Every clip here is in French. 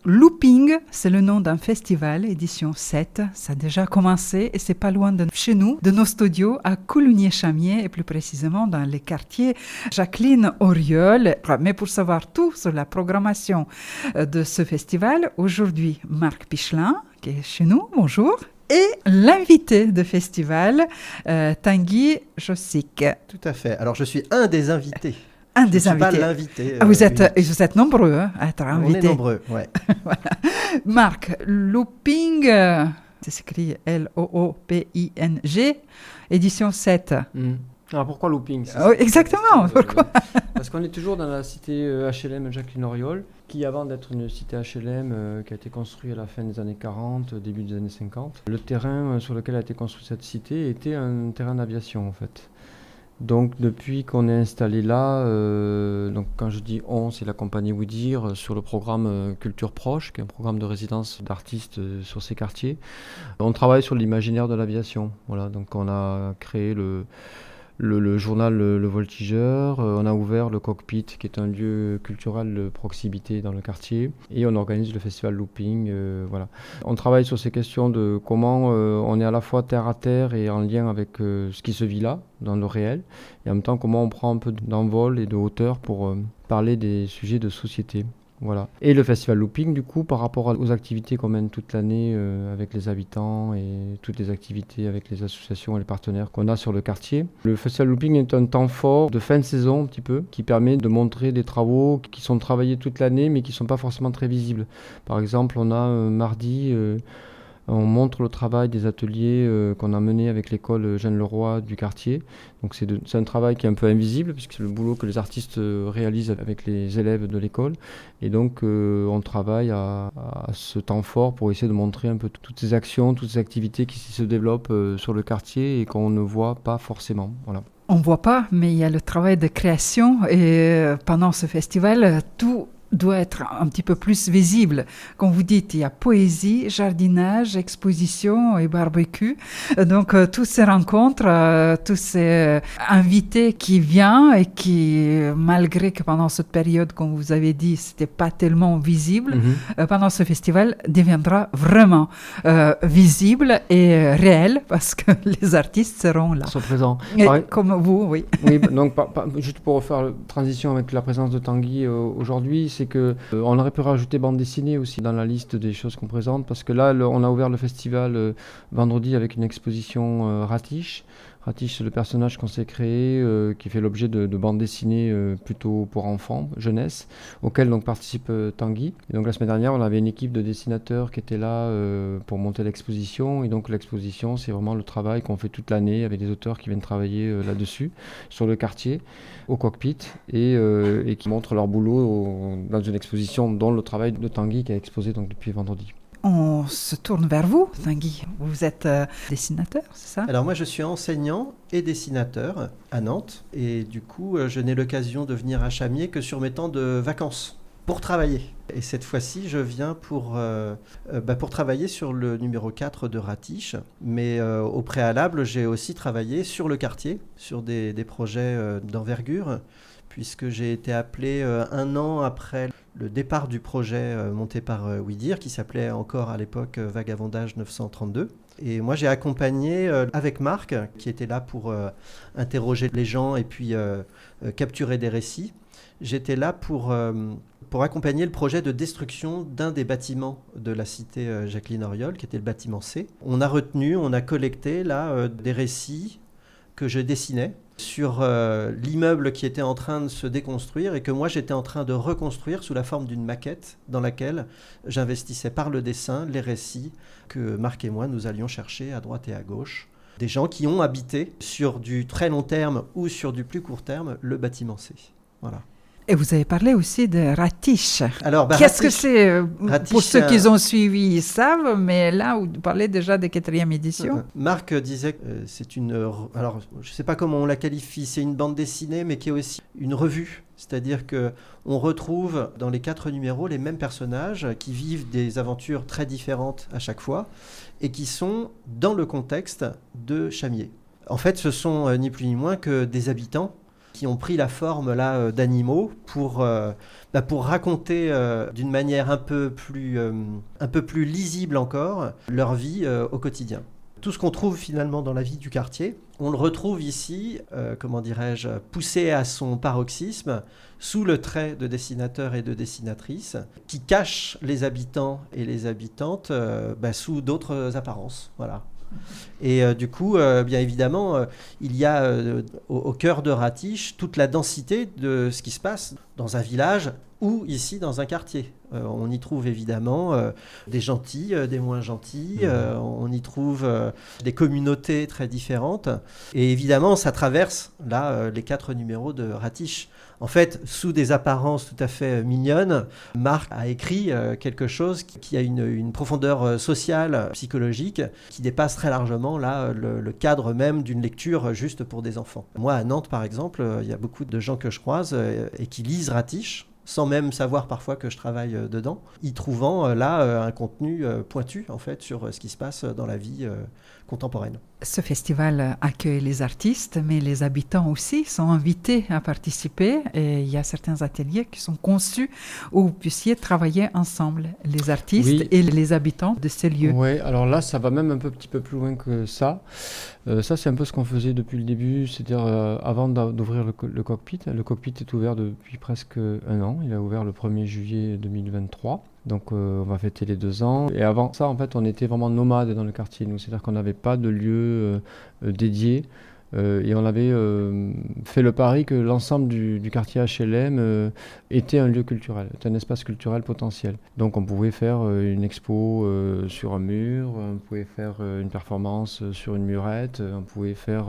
Looping, c'est le nom d'un festival, édition 7. Ça a déjà commencé et c'est pas loin de chez nous, de nos studios à Coulugné-Chamiers et plus précisément dans les quartiers Jacqueline Auriol. Mais pour savoir tout sur la programmation de ce festival, aujourd'hui Marc Pichelin qui est chez nous, bonjour. Et l'invité de festival, Tanguy Jossic. Tout à fait. Alors je suis un des invités. Un des invités. Pas l'invité. Vous êtes nombreux à être invités. On est nombreux, ouais. Voilà. Marc, Looping, c'est écrit L-O-O-P-I-N-G, édition 7. Alors pourquoi Looping ? Exactement, pourquoi ? Parce qu'on est toujours dans la cité HLM Jacqueline Auriol, qui avant d'être une cité HLM qui a été construite à la fin des années 40, début des années 50, le terrain sur lequel a été construite cette cité était un terrain d'aviation en fait. Donc depuis qu'on est installé là, donc quand je dis on, c'est la compagnie Ouidir sur le programme Culture Proche, qui est un programme de résidence d'artistes sur ces quartiers. On travaille sur l'imaginaire de l'aviation. Voilà, donc on a créé le journal Le Voltigeur, on a ouvert le Cockpit, qui est un lieu culturel de proximité dans le quartier, et on organise le festival Looping. Voilà. On travaille sur ces questions de comment on est à la fois terre à terre et en lien avec ce qui se vit là, dans le réel, et en même temps comment on prend un peu d'envol et de hauteur pour parler des sujets de société. Voilà. Et le festival Looping, du coup, par rapport aux activités qu'on mène toute l'année avec les habitants et toutes les activités avec les associations et les partenaires qu'on a sur le quartier. Le festival Looping est un temps fort de fin de saison, un petit peu, qui permet de montrer des travaux qui sont travaillés toute l'année, mais qui ne sont pas forcément très visibles. Par exemple, on a mardi... on montre le travail des ateliers qu'on a menés avec l'école Jeanne Leroy du quartier. Donc c'est un travail qui est un peu invisible, puisque c'est le boulot que les artistes réalisent avec les élèves de l'école. Et donc on travaille à ce temps fort pour essayer de montrer un peu toutes ces actions, toutes ces activités qui se développent sur le quartier et qu'on ne voit pas forcément. Voilà. On ne voit pas, mais il y a le travail de création et pendant ce festival, tout doit être un petit peu plus visible. Comme vous dites, il y a poésie, jardinage, exposition et barbecue. Donc, toutes ces rencontres, tous ces invités qui viennent et qui, malgré que pendant cette période, comme vous avez dit, c'était pas tellement visible, pendant ce festival, deviendra vraiment visible et réel parce que les artistes seront là. Ils sont présents. Comme vous, oui. Oui, donc juste pour faire la transition avec la présence de Tanguy aujourd'hui, c'est que on aurait pu rajouter bande dessinée aussi dans la liste des choses qu'on présente, parce que là on a ouvert le festival vendredi avec une exposition Ratiche. Ratiche, c'est le personnage qu'on s'est créé, qui fait l'objet de bandes dessinées plutôt pour enfants, jeunesse, auquel donc participe Tanguy. Et donc la semaine dernière, on avait une équipe de dessinateurs qui était là pour monter l'exposition. Et donc l'exposition, c'est vraiment le travail qu'on fait toute l'année avec des auteurs qui viennent travailler là-dessus, sur le quartier, au Cockpit, et qui montrent leur boulot dans une exposition, dont le travail de Tanguy qui a exposé donc depuis vendredi. On se tourne vers vous, Tanguy. Vous êtes dessinateur, c'est ça ? Alors moi, je suis enseignant et dessinateur à Nantes. Et du coup, je n'ai l'occasion de venir à Chamiers que sur mes temps de vacances pour travailler. Et cette fois-ci, je viens pour travailler sur le numéro 4 de Ratiche. Mais au préalable, j'ai aussi travaillé sur le quartier, sur des projets d'envergure, puisque j'ai été appelé un an après le départ du projet monté par Ouidir, qui s'appelait encore à l'époque Vagabondage 932. Et moi, j'ai accompagné avec Marc, qui était là pour interroger les gens et puis capturer des récits. J'étais là pour accompagner le projet de destruction d'un des bâtiments de la cité Jacqueline Auriol, qui était le bâtiment C. On a collecté là des récits que je dessinais sur l'immeuble qui était en train de se déconstruire et que moi j'étais en train de reconstruire sous la forme d'une maquette dans laquelle j'investissais par le dessin les récits que Marc et moi nous allions chercher à droite et à gauche. Des gens qui ont habité sur du très long terme ou sur du plus court terme le bâtiment C. Voilà. Et vous avez parlé aussi de Ratiche. Alors, qu'est-ce Ratiche, que c'est Ratiche, pour ceux qui ont suivi, ils savent, mais là, vous parlez déjà de 4e édition. Marc disait que c'est une... Alors, je ne sais pas comment on la qualifie, c'est une bande dessinée, mais qui est aussi une revue. C'est-à-dire qu'on retrouve dans les 4 numéros les mêmes personnages qui vivent des aventures très différentes à chaque fois et qui sont dans le contexte de Chamiers. En fait, ce sont ni plus ni moins que des habitants qui ont pris la forme là d'animaux pour raconter d'une manière un peu plus lisible encore leur vie au quotidien. Tout ce qu'on trouve finalement dans la vie du quartier, on le retrouve ici, poussé à son paroxysme, sous le trait de dessinateurs et de dessinatrices, qui cachent les habitants et les habitantes sous d'autres apparences. Voilà. Et du coup, bien évidemment, il y a au cœur de Ratiche toute la densité de ce qui se passe dans un village ou ici dans un quartier. On y trouve évidemment des gentils, des moins gentils, on y trouve des communautés très différentes. Et évidemment, ça traverse là les 4 numéros de Ratiche. En fait, sous des apparences tout à fait mignonnes, Marc a écrit quelque chose qui a une profondeur sociale, psychologique, qui dépasse très largement là, le cadre même d'une lecture juste pour des enfants. Moi, à Nantes, par exemple, il y a beaucoup de gens que je croise et qui lisent Ratiche, sans même savoir parfois que je travaille dedans, y trouvant un contenu pointu en fait sur ce qui se passe dans la vie contemporaine. Ce festival accueille les artistes, mais les habitants aussi sont invités à participer et il y a certains ateliers qui sont conçus où vous puissiez travailler ensemble, les artistes et les habitants de ces lieux. Oui, alors là, ça va même un petit peu plus loin que ça. Ça, c'est un peu ce qu'on faisait depuis le début, c'est-à-dire avant d'ouvrir le cockpit. Le cockpit est ouvert depuis presque 1 an. Il a ouvert le 1er juillet 2023. Donc on va fêter les 2 ans. Et avant ça, en fait, on était vraiment nomades dans le quartier. Nous, c'est-à-dire qu'on n'avait pas de lieu dédié. Et on avait fait le pari que l'ensemble du quartier HLM était un lieu culturel, était un espace culturel potentiel. Donc on pouvait faire une expo sur un mur, on pouvait faire une performance sur une murette, on pouvait faire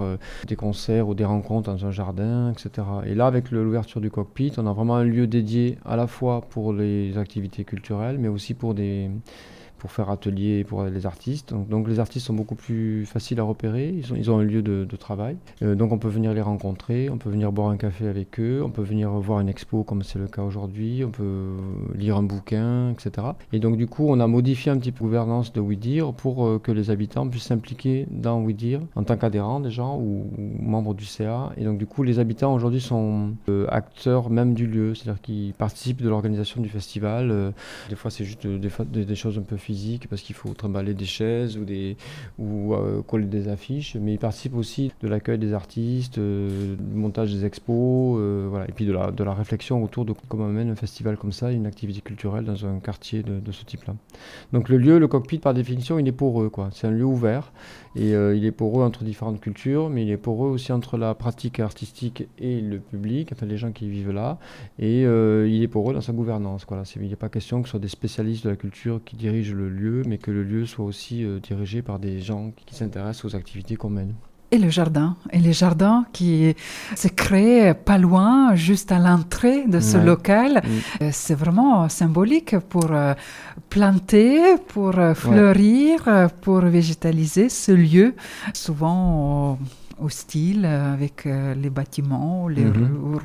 des concerts ou des rencontres dans un jardin, etc. Et là, avec l'ouverture du cockpit, on a vraiment un lieu dédié à la fois pour les activités culturelles, mais aussi pour faire atelier pour les artistes. Donc les artistes sont beaucoup plus faciles à repérer, ils ont un lieu de travail. Donc on peut venir les rencontrer, on peut venir boire un café avec eux, on peut venir voir une expo comme c'est le cas aujourd'hui, on peut lire un bouquin, etc. Et donc du coup on a modifié un petit peu la gouvernance de Oui-Dire pour que les habitants puissent s'impliquer dans Oui-Dire en tant qu'adhérents des gens ou membres du CA. Et donc du coup les habitants aujourd'hui sont acteurs même du lieu, c'est-à-dire qu'ils participent de l'organisation du festival. Des fois c'est juste des choses un peu physiques parce qu'il faut trimballer des chaises ou coller des affiches, mais ils participent aussi de l'accueil des artistes, du montage des expos, voilà, et puis de la réflexion autour de comment on mène un festival comme ça, une activité culturelle dans un quartier de ce type-là. Donc le lieu, le cockpit par définition, il est poreux, quoi. C'est un lieu ouvert et il est poreux entre différentes cultures, mais il est poreux aussi entre la pratique artistique et le public, enfin les gens qui vivent là, et il est poreux dans sa gouvernance. Voilà. Il n'est pas question que ce soit des spécialistes de la culture qui dirigent le lieu, mais que le lieu soit aussi dirigé par des gens qui s'intéressent aux activités qu'on mène. Et les jardins qui se créent pas loin, juste à l'entrée de ce local. C'est vraiment symbolique pour planter, pour fleurir, pour végétaliser ce lieu, souvent hostile avec les bâtiments, les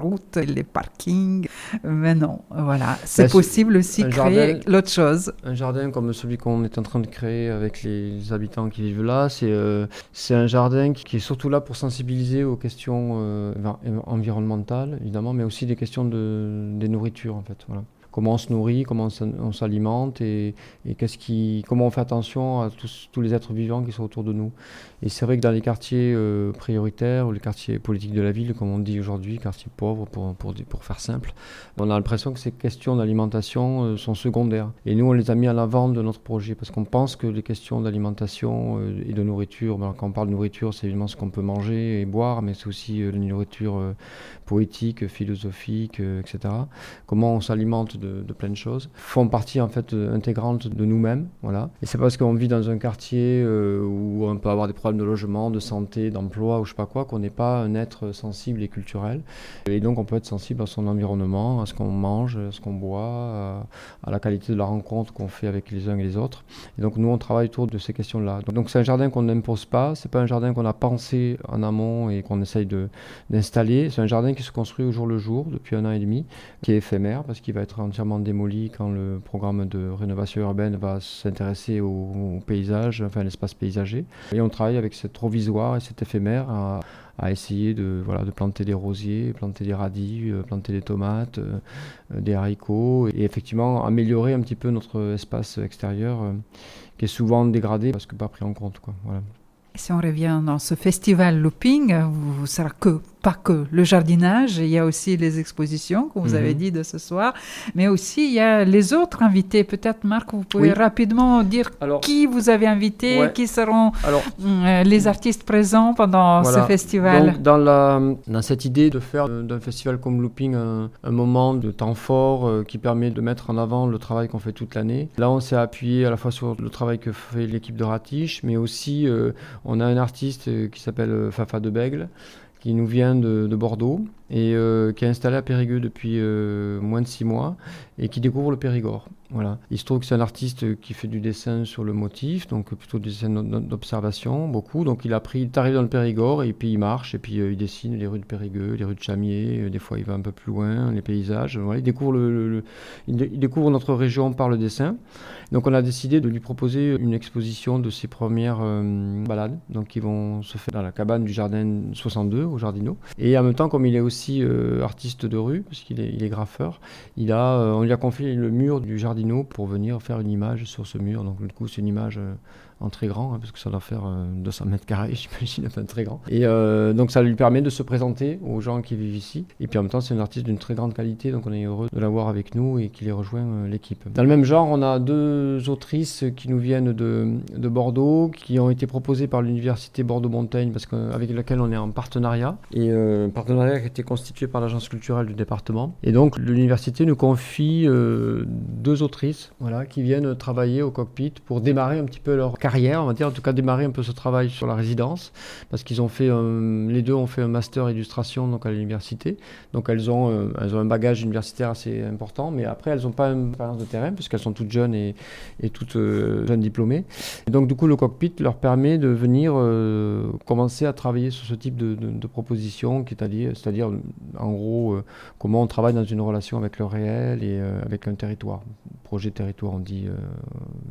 routes, les parkings. Mais non, voilà, c'est possible aussi de créer l'autre chose. Un jardin comme celui qu'on est en train de créer avec les habitants qui vivent là, c'est un jardin qui est surtout là pour sensibiliser aux questions environnementales, évidemment, mais aussi des questions des nourritures, en fait. Voilà. Comment on se nourrit, comment on s'alimente et comment on fait attention à tous les êtres vivants qui sont autour de nous. Et c'est vrai que dans les quartiers prioritaires ou les quartiers politiques de la ville, comme on dit aujourd'hui, quartiers pauvres pour faire simple, on a l'impression que ces questions d'alimentation sont secondaires. Et nous, on les a mis à l'avant de notre projet parce qu'on pense que les questions d'alimentation et de nourriture, quand on parle de nourriture, c'est évidemment ce qu'on peut manger et boire, mais c'est aussi la nourriture poétique, philosophique, etc. Comment on s'alimente de plein de choses, font partie en fait intégrante de nous-mêmes, voilà. Et c'est parce qu'on vit dans un quartier où on peut avoir des problèmes de logement, de santé, d'emploi ou je sais pas quoi, qu'on n'est pas un être sensible et culturel. Et donc on peut être sensible à son environnement, à ce qu'on mange, à ce qu'on boit, à la qualité de la rencontre qu'on fait avec les uns et les autres. Et donc nous on travaille autour de ces questions-là. Donc c'est un jardin qu'on n'impose pas, c'est pas un jardin qu'on a pensé en amont et qu'on essaye d'installer. C'est un jardin qui se construit au jour le jour depuis 1 an et demi, qui est éphémère parce qu'il va être entièrement démoli quand le programme de rénovation urbaine va s'intéresser au paysage, enfin à l'espace paysager. Et on travaille avec cette provisoire et cet éphémère à à essayer de planter des rosiers, planter des radis, planter des tomates, des haricots, et effectivement améliorer un petit peu notre espace extérieur qui est souvent dégradé parce que pas pris en compte, quoi. Voilà. Si on revient dans ce festival Looping, vous sera pas que le jardinage, il y a aussi les expositions, comme vous avez dit de ce soir, mais aussi il y a les autres invités. Peut-être, Marc, vous pouvez rapidement dire qui vous avez invité, qui seront les artistes présents pendant ce festival. Donc, dans cette idée de faire d'un festival comme Looping un moment de temps fort qui permet de mettre en avant le travail qu'on fait toute l'année, là on s'est appuyé à la fois sur le travail que fait l'équipe de Ratiche, mais aussi on a un artiste qui s'appelle Fafa de Bègle, qui nous vient de Bordeaux et qui est installé à Périgueux depuis moins de 6 mois et qui découvre le Périgord. Voilà. Il se trouve que c'est un artiste qui fait du dessin sur le motif, donc plutôt du dessin d'observation, beaucoup. Donc il est arrivé dans le Périgord et puis il marche et puis il dessine les rues de Périgueux, les rues de Chamiers, des fois il va un peu plus loin, les paysages. Voilà. Il découvre notre région par le dessin. Donc on a décidé de lui proposer une exposition de ses premières balades, donc qui vont se faire dans la cabane du jardin 62 au Jardinot. Et en même temps, comme il est aussi artiste de rue, parce qu'il est graffeur, on lui a confié le mur du Jardinot pour venir faire une image sur ce mur. Donc du coup c'est une image en très grand, parce que ça doit faire 200 mètres carrés, j'imagine, enfin très grand. Et donc ça lui permet de se présenter aux gens qui vivent ici. Et puis en même temps, c'est un artiste d'une très grande qualité, donc on est heureux de l'avoir avec nous et qu'il ait rejoint l'équipe. Dans le même genre, on a 2 autrices qui nous viennent de Bordeaux, qui ont été proposées par l'université Bordeaux-Montaigne, avec laquelle on est en partenariat. Et un partenariat qui a été constitué par l'agence culturelle du département. Et donc l'université nous confie 2 autrices qui viennent travailler au cockpit pour démarrer un petit peu leur carrière, on va dire, en tout cas démarrer un peu ce travail sur la résidence, parce qu'ils ont fait les 2 ont fait un master illustration donc à l'université, donc elles ont un bagage universitaire assez important, mais après elles n'ont pas une expérience de terrain puisqu'elles sont toutes jeunes et toutes jeunes diplômées. Et donc du coup le cockpit leur permet de venir commencer à travailler sur ce type de proposition, c'est-à-dire en gros comment on travaille dans une relation avec le réel et avec un territoire. Projet territoire, on dit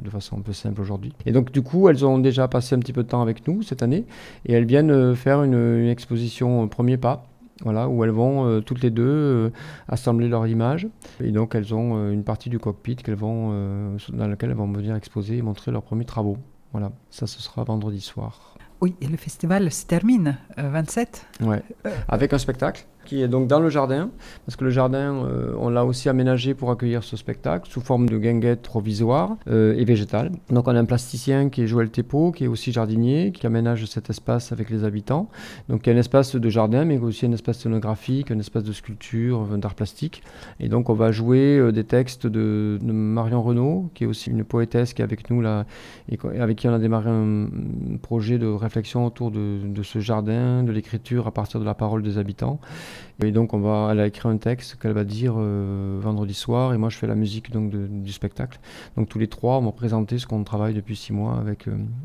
de façon un peu simple aujourd'hui. Et donc du coup, elles ont déjà passé un petit peu de temps avec nous cette année et elles viennent faire une exposition Premier Pas, où elles vont toutes les 2 assembler leurs images. Et donc elles ont une partie du cockpit dans laquelle elles vont venir exposer et montrer leurs premiers travaux. Voilà, ça ce sera vendredi soir. Oui, et le festival se termine 27. Ouais, avec un spectacle qui est donc dans le jardin, parce que le jardin, on l'a aussi aménagé pour accueillir ce spectacle sous forme de guinguette provisoire et végétale. Donc on a un plasticien qui est Joël Thépeau, qui est aussi jardinier, qui aménage cet espace avec les habitants. Donc il y a un espace de jardin, mais aussi un espace scénographique, un espace de sculpture, d'art plastique. Et donc on va jouer des textes de Marion Renaud, qui est aussi une poétesse qui est avec nous là, et avec qui on a démarré un projet de réflexion autour de ce jardin, de l'écriture à partir de la parole des habitants. Et donc elle a écrit un texte qu'elle va dire vendredi soir, et moi je fais la musique donc du spectacle. Donc tous les 3 vont présenter ce qu'on travaille depuis 6 mois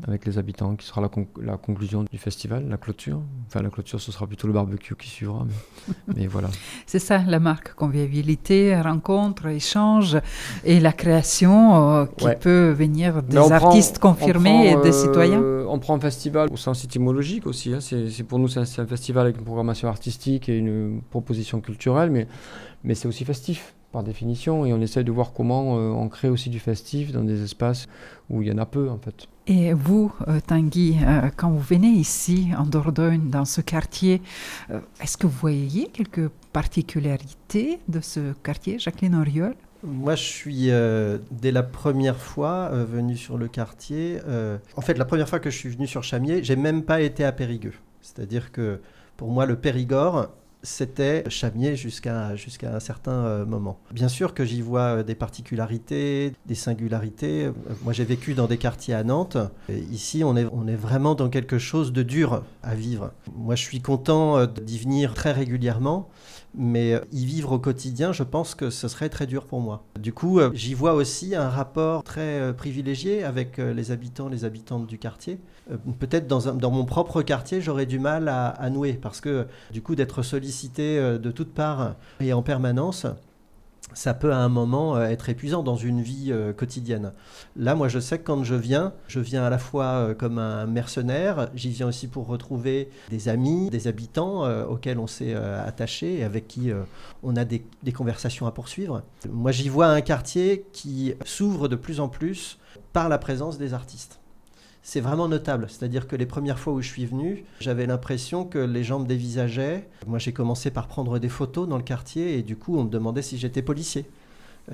avec les habitants, qui sera la conclusion du festival, la clôture. Enfin la clôture, ce sera plutôt le barbecue qui suivra, mais voilà. C'est ça la marque, convivialité, rencontre, échange et la création qui peut venir des artistes confirmés et des citoyens. On prend un festival au sens étymologique aussi, hein. Pour nous c'est un festival avec une programmation artistique et une proposition culturelle, mais c'est aussi festif par définition, et on essaie de voir comment on crée aussi du festif dans des espaces où il y en a peu en fait. Et vous, Tanguy, quand vous venez ici en Dordogne, dans ce quartier, est-ce que vous voyez quelques particularités de ce quartier, Jacqueline Auriol? Moi, je suis, dès la première fois, venu sur le quartier. En fait, la première fois que je suis venu sur Chamiers, j'ai même pas été à Périgueux. C'est-à-dire que, pour moi, le Périgord, c'était Chamiers jusqu'à un certain moment. Bien sûr que j'y vois des particularités, des singularités. Moi, j'ai vécu dans des quartiers à Nantes. Et ici, on est vraiment dans quelque chose de dur à vivre. Moi, je suis content d'y venir très régulièrement. Mais y vivre au quotidien, je pense que ce serait très dur pour moi. Du coup, j'y vois aussi un rapport très privilégié avec les habitants, les habitantes du quartier. Peut-être dans mon propre quartier, j'aurais du mal à nouer, parce que du coup, d'être sollicité de toutes parts et en permanence, ça peut à un moment être épuisant dans une vie quotidienne. Là, moi, je sais que quand je viens à la fois comme un mercenaire, j'y viens aussi pour retrouver des amis, des habitants auxquels on s'est attaché et avec qui on a des conversations à poursuivre. Moi, j'y vois un quartier qui s'ouvre de plus en plus par la présence des artistes. C'est vraiment notable, c'est-à-dire que les premières fois où je suis venu, j'avais l'impression que les gens me dévisageaient. Moi, j'ai commencé par prendre des photos dans le quartier et du coup, on me demandait si j'étais policier,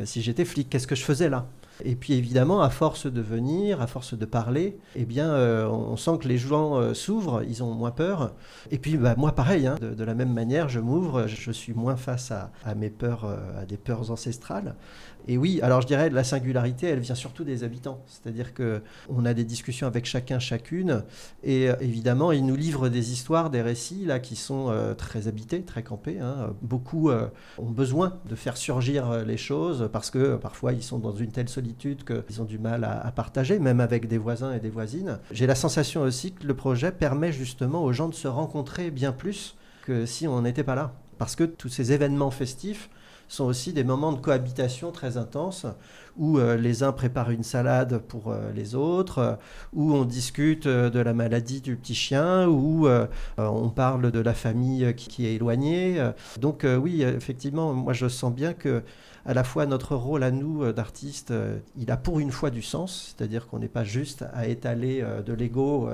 si j'étais flic, qu'est-ce que je faisais là. Et puis évidemment, à force de venir, à force de parler, eh bien, on sent que les gens s'ouvrent, ils ont moins peur. Et puis moi, pareil, hein, de la même manière, je m'ouvre, je suis moins face à mes peurs, à des peurs ancestrales. Et oui, alors je dirais la singularité, elle vient surtout des habitants. C'est-à-dire qu'on a des discussions avec chacune, et évidemment, ils nous livrent des histoires, des récits là qui sont très habités, très campés. Hein. Beaucoup ont besoin de faire surgir les choses parce que parfois ils sont dans une telle solitude qu'ils ont du mal à partager, même avec des voisins et des voisines. J'ai la sensation aussi que le projet permet justement aux gens de se rencontrer bien plus que si on n'était pas là. Parce que tous ces événements festifs sont aussi des moments de cohabitation très intenses où les uns préparent une salade pour les autres, où on discute de la maladie du petit chien, où on parle de la famille qui est éloignée. Donc oui, effectivement, moi je sens bien que à la fois notre rôle à nous d'artistes, il a pour une fois du sens, c'est-à-dire qu'on n'est pas juste à étaler de l'ego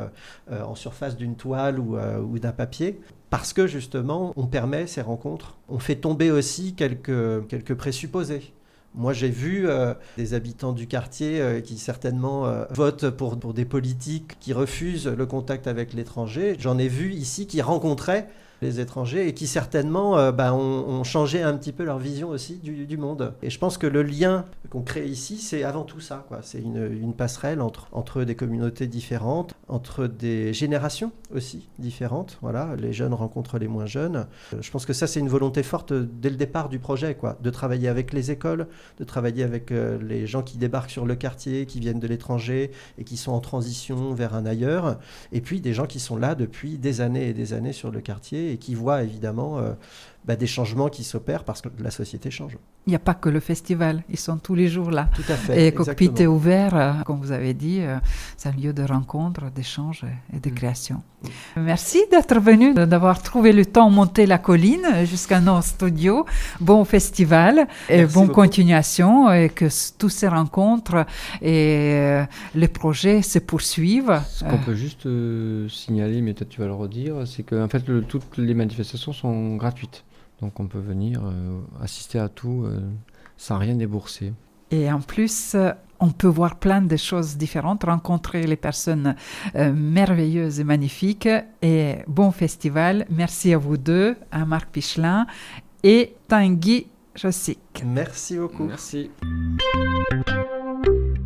en surface d'une toile ou d'un papier, parce que justement on permet ces rencontres. On fait tomber aussi quelques présupposés. Moi, j'ai vu des habitants du quartier qui certainement votent pour des politiques qui refusent le contact avec l'étranger. J'en ai vu ici qui rencontraient les étrangers et qui certainement ont changé un petit peu leur vision aussi du monde. Et je pense que le lien qu'on crée ici, c'est avant tout ça, quoi. C'est une passerelle entre des communautés différentes, entre des générations aussi différentes. Voilà, les jeunes rencontrent les moins jeunes. Je pense que ça, c'est une volonté forte dès le départ du projet, quoi, de travailler avec les écoles, de travailler avec les gens qui débarquent sur le quartier, qui viennent de l'étranger et qui sont en transition vers un ailleurs, et puis des gens qui sont là depuis des années et des années sur le quartier et qui voient évidemment des changements qui s'opèrent parce que la société change. Il n'y a pas que le festival, ils sont tous les jours là. Tout à fait. Et Cockpit est ouvert, comme vous avez dit, c'est un lieu de rencontre, d'échange et de création. Merci d'être venu, d'avoir trouvé le temps de monter la colline jusqu'à nos studios. Bon festival et bonne continuation et que toutes ces rencontres et les projets se poursuivent. Ce qu'on peut juste signaler, mais peut-être tu vas le redire, c'est que en fait, toutes les manifestations sont gratuites. Donc on peut venir assister à tout sans rien débourser. Et en plus, on peut voir plein de choses différentes, rencontrer les personnes merveilleuses et magnifiques. Et bon festival. Merci à vous deux, à Marc Pichelin et Tanguy Jossic. Merci beaucoup. Merci.